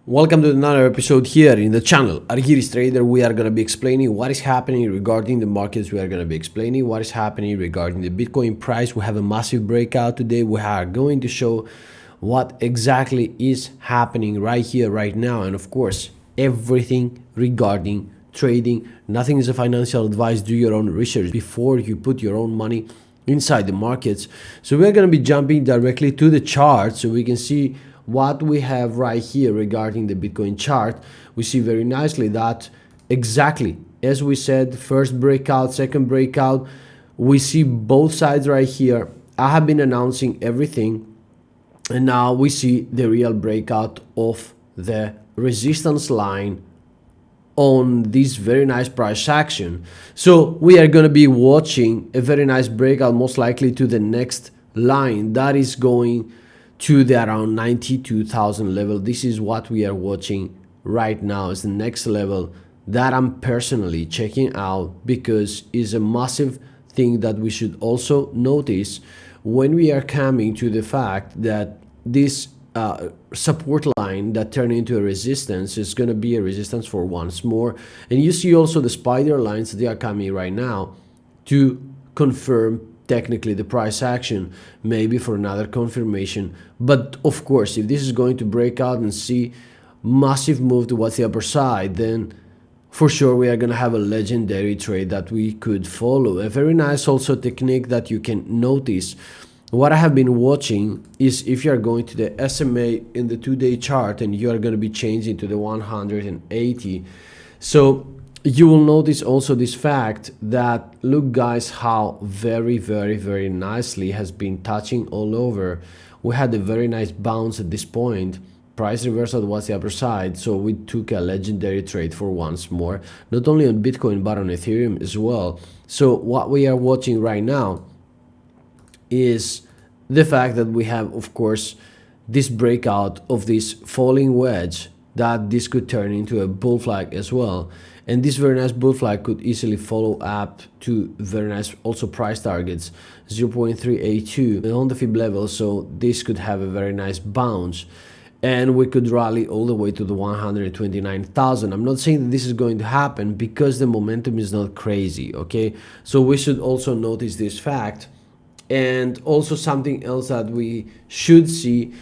Welcome to another episode here in the channel. Argyris Trader, we are going to be explaining what is happening regarding the markets. We are going to be explaining what is happening regarding the Bitcoin price. We have a massive breakout today. We are going to show what exactly is happening right here, right now. And of course, everything regarding trading. Nothing is a financial advice. Do your own research before you put your own money inside the markets. So we're going to be jumping directly to the chart so we can see what we have right here regarding the Bitcoin chart. We see very nicely that exactly as we said, first breakout, second breakout, we see both sides right here. I have been announcing everything, and now we see the real breakout of the resistance line on this very nice price action. So we are going to be watching a very nice breakout, most likely to the next line that is going to the around 92,000 level. This is what we are watching right now as the next level that I'm personally checking out, because it's a massive thing that we should also notice when we are coming to the fact that this support line that turned into a resistance is going to be a resistance for once more. And you see also the spider lines, they are coming right now to confirm technically the price action, maybe for another confirmation. But of course, if this is going to break out and see massive move towards the upper side, then for sure we are going to have a legendary trade that we could follow. A very nice also technique that you can notice. What I have been watching is if you are going to the SMA in the 2-day chart and you are going to be changing to the 180, so you will notice also this fact that, look guys, how very nicely has been touching all over. We had a very nice bounce at this point. Price reversal was the upper side, so we took a legendary trade for once more, not only on Bitcoin but on Ethereum as well. So what we are watching right now is the fact that we have, of course, this breakout of this falling wedge, that this could turn into a bull flag as well. And this very nice bull flag could easily follow up to very nice also price targets, 0.382 on the fib level. So this could have a very nice bounce, and we could rally all the way to the 129,000. I'm not saying that this is going to happen because the momentum is not crazy, okay? So we should also notice this fact. And also something else that we should see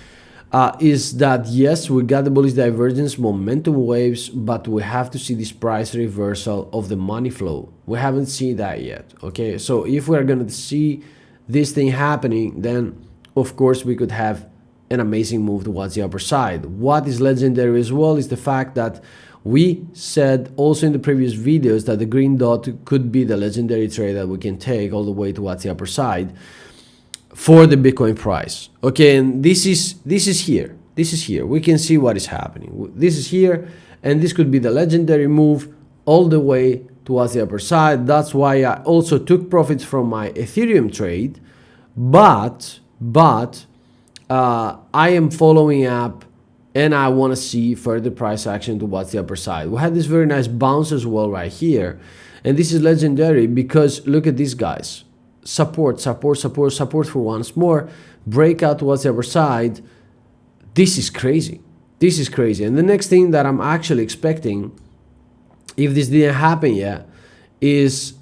is that yes, we got the bullish divergence momentum waves, but we have to see this price reversal of the money flow. We haven't seen that yet, okay? So if we're going to see this thing happening, then of course we could have an amazing move towards the upper side. What is legendary as well is the fact that we said also in the previous videos that the green dot could be the legendary trade that we can take all the way towards the upper side for the Bitcoin price. Okay, and this is here. This is here. We can see what is happening. This is here, and this could be the legendary move all the way towards the upper side. That's why I also took profits from my Ethereum trade, but I am following up, and I want to see further price action towards the upper side. We had this very nice bounce as well right here, and this is legendary because look at these guys. Support for once more, breakout towards the upper side. This is crazy. This is crazy. And the next thing that I'm actually expecting, if this didn't happen yet, is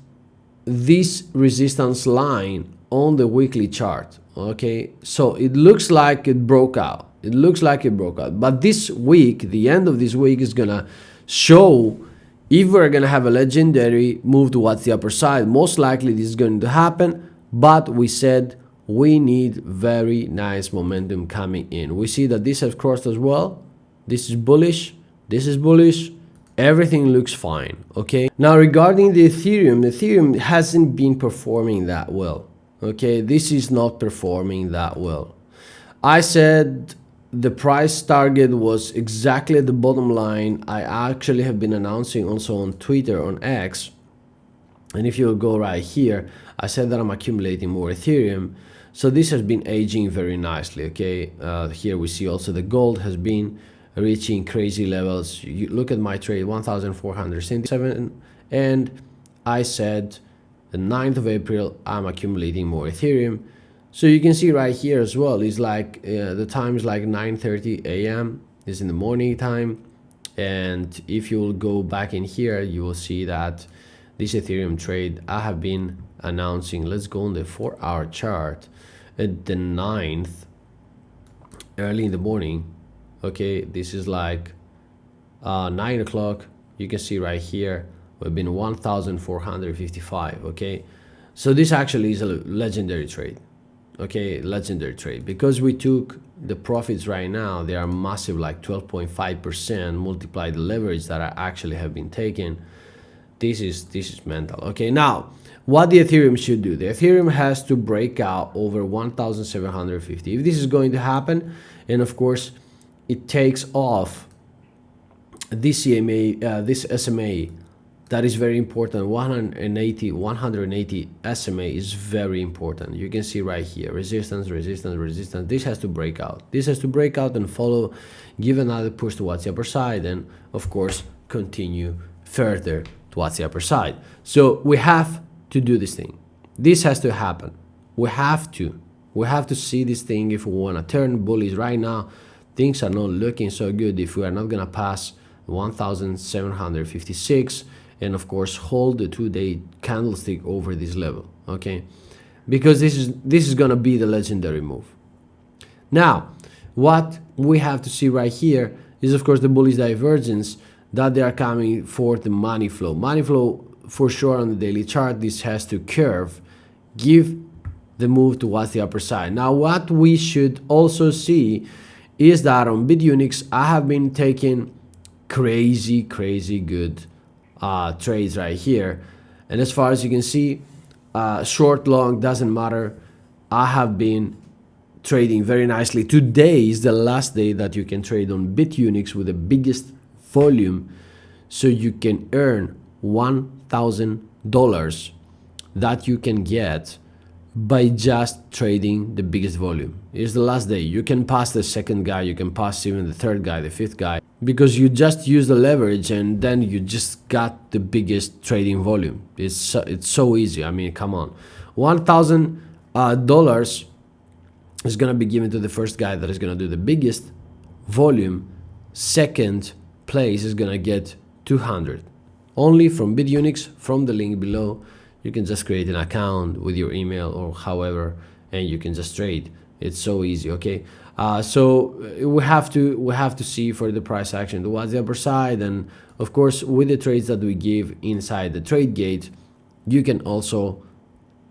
this resistance line on the weekly chart. Okay, so it looks like it broke out. It looks like it broke out. But this week, the end of this week is gonna show if we're gonna have a legendary move towards the upper side. Most likely this is going to happen, but we said we need very nice momentum coming in. We see that this has crossed as well. This is bullish. This is bullish. Everything looks fine. Okay. Now regarding the Ethereum hasn't been performing that well. Okay, this is not performing that well. I said the price target was exactly at the bottom line. I actually have been announcing also on Twitter, on X, and if you go right here, I said that I'm accumulating more Ethereum. So this has been aging very nicely. Okay, here we see also the gold has been reaching crazy levels. You look at my trade, 1,477, and I said the 9th of April I'm accumulating more Ethereum. So you can see right here as well, is like the time is like 9:30 a.m. This is in the morning time. And if you will go back in here, you will see that this Ethereum trade I have been announcing. Let's go on the 4-hour chart at the 9th, early in the morning. Okay, this is like 9 o'clock. You can see right here we've been 1,455. Okay, so this actually is a legendary trade. Okay, legendary trade, because we took the profits right now. They are massive, like 12.5%, multiply the leverage that I actually have been taking. This is mental. Okay, now what the Ethereum should do, the Ethereum has to break out over 1,750. If this is going to happen, and of course it takes off this this SMA, that is very important. 180 SMA is very important. You can see right here, resistance, resistance, resistance. This has to break out. This has to break out and follow, give another push towards the upper side, and of course continue further towards the upper side. So we have to do this thing. This has to happen. We have to see this thing if we want to turn bullish. Right now things are not looking so good if we are not gonna pass 1,756 and of course hold the 2-day candlestick over this level. Okay, because this is gonna be the legendary move. Now what we have to see right here is of course the bullish divergence, that they are coming for the money flow. Money flow for sure on the daily chart. This has to curve, give the move towards the upper side. Now what we should also see is that on Bitunix I have been taking crazy good trades right here, and as far as you can see, short long doesn't matter. I have been trading very nicely. Today is the last day that you can trade on Bitunix with the biggest volume, so you can earn $1,000 that you can get by just trading the biggest volume. It's the last day. You can pass the second guy, you can pass even the third guy, the fifth guy, because you just use the leverage and then you just got the biggest trading volume. It's so easy. I mean, come on. $1,000 is gonna be given to the first guy that is gonna do the biggest volume. Second place is gonna get 200 only from Bitunix, from the link below. You can just create an account with your email or however, and you can just trade. It's so easy. Okay, so we have to see for the price action towards the upper side, and of course with the trades that we give inside the trade gate, you can also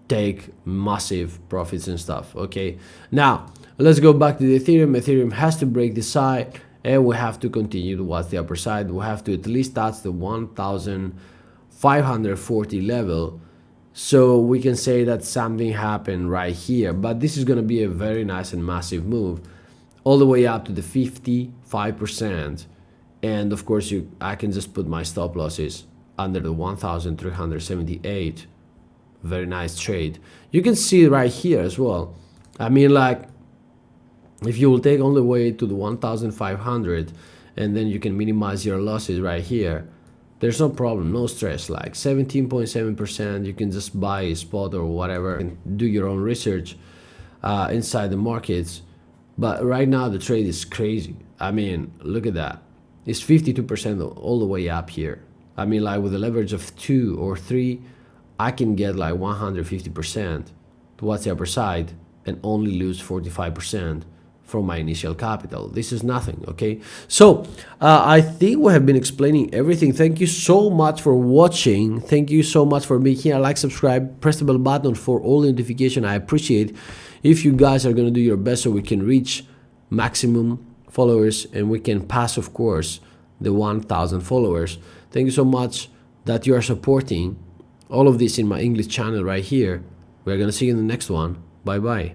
take massive profits and stuff. Okay, now let's go back to the Ethereum. Ethereum has to break the side, and we have to continue towards the upper side. We have to at least touch the 1,540 level, so we can say that something happened right here. But this is going to be a very nice and massive move all the way up to the 55%, and of course I can just put my stop losses under the 1,378. Very nice trade. You can see right here as well. I mean, like, if you will take all the way to the 1,500 and then you can minimize your losses right here, there's no problem, no stress. Like 17.7%, you can just buy a spot or whatever and do your own research inside the markets. But right now the trade is crazy. I mean, look at that. It's 52% all the way up here. I mean, like with a leverage of 2 or 3, I can get like 150% towards the upper side and only lose 45% from my initial capital. This is nothing. Okay, so I think we have been explaining everything. Thank you so much for watching. Thank you so much for being here. Like, subscribe, press the bell button for all the notification. I appreciate if you guys are going to do your best so we can reach maximum followers and we can pass, of course, the 1,000 followers. Thank you so much that you are supporting all of this in my English channel right here. We're gonna see you in the next one. Bye bye.